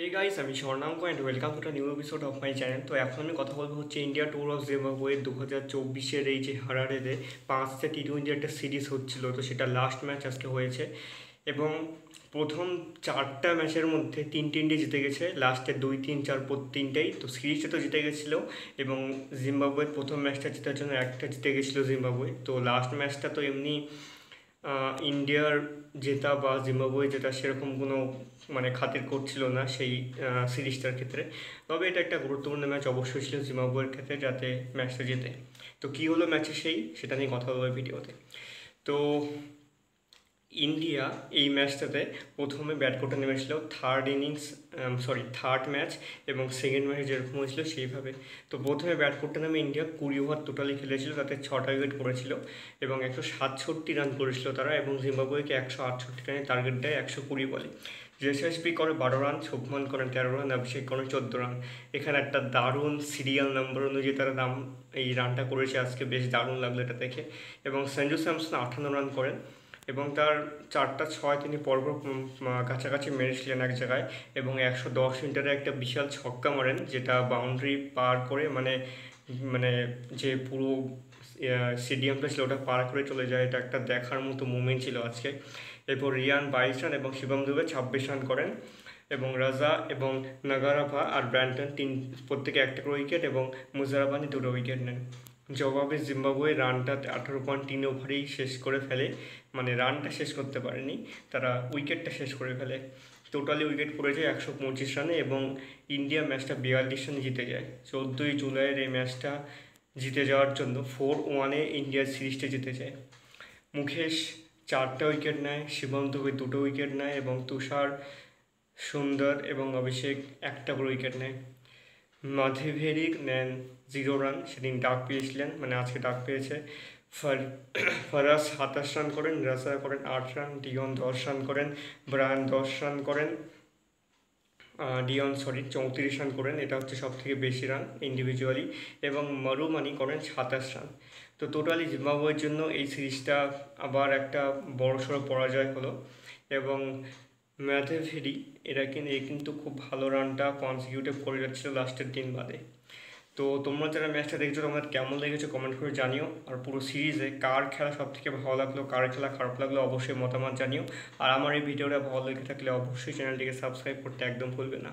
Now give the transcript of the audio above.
Hey guys, আমি Swarnank and welcome to new episode of my channel. তো এখন আমি কথা বলবো হচ্ছে ইন্ডিয়া ট্যুর অফ জিম্বাবুয়ে 2024-এর এই যে হারারেতে 5টা টি20 একটা সিরিজ হচ্ছিল, তো সেটা লাস্ট ম্যাচ আজকে হয়েছে এবং প্রথম 4টা ম্যাচের মধ্যে তিনটে জিতে গেছে, লাস্টের 2, 3, 4 তিনটাই। তো সিরিজটা তো জিতে গেছিলো এবং জিম্বাবুয়ের প্রথম ম্যাচটা জেতার জন্য একটা জিতে গেছিলো জিম্বাবুয়ে। তো লাস্ট ম্যাচটা তো এমনি ইন্ডিয়ার জেতা বা জিম্বাবুয়ে জেতা সেরকম কোনো মানে খাতির করছিল না সেই সিরিজটার ক্ষেত্রে। তবে এটা একটা গুরুত্বপূর্ণ ম্যাচ অবশ্যই ছিল জিম্বাবুয়ের ক্ষেত্রে, যাতে ম্যাচটা জেতে। তো কী হলো ম্যাচে সেটা নিয়ে কথা বলবো ভিডিওতে। তো ইন্ডিয়া এই ম্যাচটাতে প্রথমে ব্যাট করতে নেমেছিল থার্ড ম্যাচ এবং সেকেন্ড ম্যাচে যেরকম হয়েছিল সেইভাবে। তো প্রথমে ব্যাট করতে নামে ইন্ডিয়া 20 ওভার টোটালি খেলেছিল, তাতে 6টা উইকেট পড়েছিল এবং 167 রান করেছিল তারা, এবং জিম্বাবুয়েকে 168 রানের টার্গেট দেয় 120 বলে। জেসএসপি করে 12 রান, শুভমান করেন 13 রান, অভিষেক করেন 14 রান। এখানে একটা দারুণ সিরিয়াল নাম্বার অনুযায়ী তারা এই রানটা করেছে আজকে, বেশ দারুণ লাগলো এটা দেখে। এবং সঞ্জু স্যামসন 58 রান করেন এবং তার 4টা 6 তিনি পরপর কাছাকাছি মেরেছিলেন এক জায়গায়, এবং 110 মিটারে একটা বিশাল ছক্কা মারেন, যেটা বাউন্ডারি পার করে মানে মানে যে পুরো স্টেডিয়ামটা ছিল ওটা পার করে চলে যায়। এটা একটা দেখার মতো মুভমেন্ট ছিল আজকে। এরপর রিয়ান 22 রান এবং শিবম দুবে 26 রান করেন, এবং রাজা এবং নাগারাভা আর ব্র্যান্টন প্রত্যেকে একটা করে উইকেট, এবং মুজারাবানি 2টো উইকেট নেন। জবাবে জিম্বাবুয়ে রানটা 18.3 ওভারেই শেষ করে ফেলে, মানে রানটা শেষ করতে পারেনি তারা, উইকেটটা শেষ করে ফেলে। টোটালি উইকেট পড়ে যায় 125 রানে এবং ইন্ডিয়া ম্যাচটা 42 রানে জিতে যায়। 14ই জুলাইয়ের এই ম্যাচটা জিতে যাওয়ার জন্য 4-1 ইন্ডিয়ার সিরিজটা জিতে যায়। মুকেশ 4টা উইকেট নেয়, শিবম দুবে 2টো উইকেট নেয়, এবং তুষার, সুন্দর এবং অভিষেক একটা করে উইকেট নেয়। মাধেভেরিক নেন 0 রান, সেদিন ডাক পেয়েছিলেন, মানে আজকে ডাক পেয়েছে। ফারাজ 27 রান করেন, রাজা করেন 8 রান, ডিয়ন 10 রান করেন, ব্রায়ান 10 রান করেন, 34 রান করেন, এটা হচ্ছে সব থেকে বেশি রান ইন্ডিভিজুয়ালি, এবং মরুমানি করেন 27 রান। তো টোটালি জিম্বাবুয়ের জন্য এই সিরিজটা আবার একটা বড়সড় পরাজয় হলো, এবং ম্যাথেভেরি কিন্তু খুব ভালো রানটা কনসিকিউটিভ করে যাচ্ছিলো লাস্টের দিন বাদে। তো তোমরা যারা ম্যাচটা দেখছো তোমাদের কেমন লেগেছে কমেন্ট করে জানিও, আর পুরো সিরিজে কার খেলা সব থেকে ভালো লাগলো, কার খেলা খারাপ লাগলো অবশ্যই মতামত জানিও। আর আমার এই ভিডিওটা ভালো লেগে থাকলে অবশ্যই চ্যানেলটিকে সাবস্ক্রাইব করতে একদম ভুলবে না।